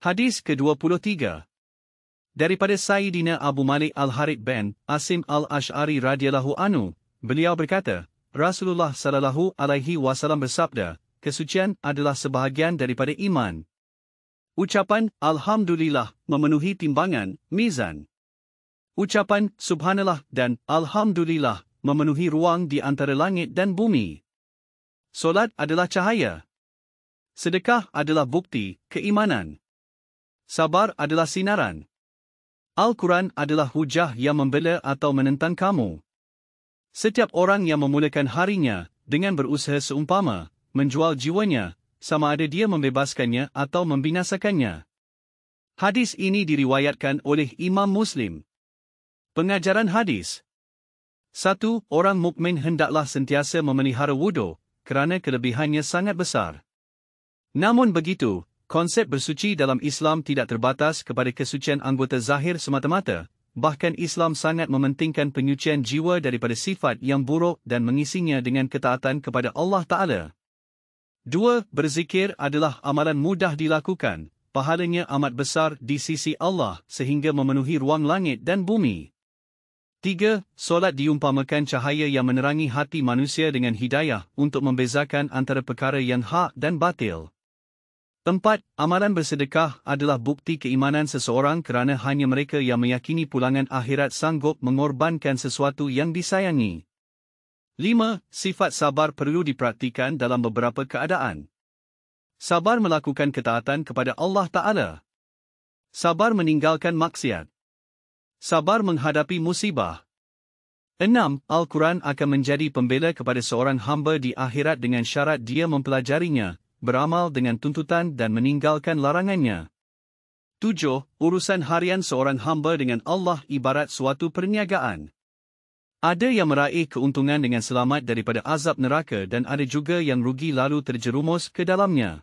Hadis ke-23. Daripada Sayyidina Abu Malik Al-Harith bin Asim Al-Ash'ari radhiyallahu anhu, beliau berkata, Rasulullah sallallahu alaihi wasallam bersabda, kesucian adalah sebahagian daripada iman. Ucapan Alhamdulillah memenuhi timbangan, mizan. Ucapan Subhanallah dan Alhamdulillah memenuhi ruang di antara langit dan bumi. Solat adalah cahaya. Sedekah adalah bukti keimanan. Sabar adalah sinaran. Al-Quran adalah hujah yang membela atau menentang kamu. Setiap orang yang memulakan harinya dengan berusaha seumpama menjual jiwanya, sama ada dia membebaskannya atau membinasakannya. Hadis ini diriwayatkan oleh Imam Muslim. Pengajaran hadis. 1. Orang mukmin hendaklah sentiasa memelihara wudu, kerana kelebihannya sangat besar. Namun begitu, konsep bersuci dalam Islam tidak terbatas kepada kesucian anggota zahir semata-mata, bahkan Islam sangat mementingkan penyucian jiwa daripada sifat yang buruk dan mengisinya dengan ketaatan kepada Allah Ta'ala. 2. Berzikir adalah amalan mudah dilakukan, pahalanya amat besar di sisi Allah sehingga memenuhi ruang langit dan bumi. 3. Solat diumpamakan cahaya yang menerangi hati manusia dengan hidayah untuk membezakan antara perkara yang hak dan batil. 4. Amalan bersedekah adalah bukti keimanan seseorang kerana hanya mereka yang meyakini pulangan akhirat sanggup mengorbankan sesuatu yang disayangi. 5. Sifat sabar perlu dipraktikan dalam beberapa keadaan. Sabar melakukan ketaatan kepada Allah Ta'ala. Sabar meninggalkan maksiat. Sabar menghadapi musibah. 6. Al-Quran akan menjadi pembela kepada seorang hamba di akhirat dengan syarat dia mempelajarinya, beramal dengan tuntutan dan meninggalkan larangannya. 7. Urusan harian seorang hamba dengan Allah ibarat suatu perniagaan. Ada yang meraih keuntungan dengan selamat daripada azab neraka dan ada juga yang rugi lalu terjerumus ke dalamnya.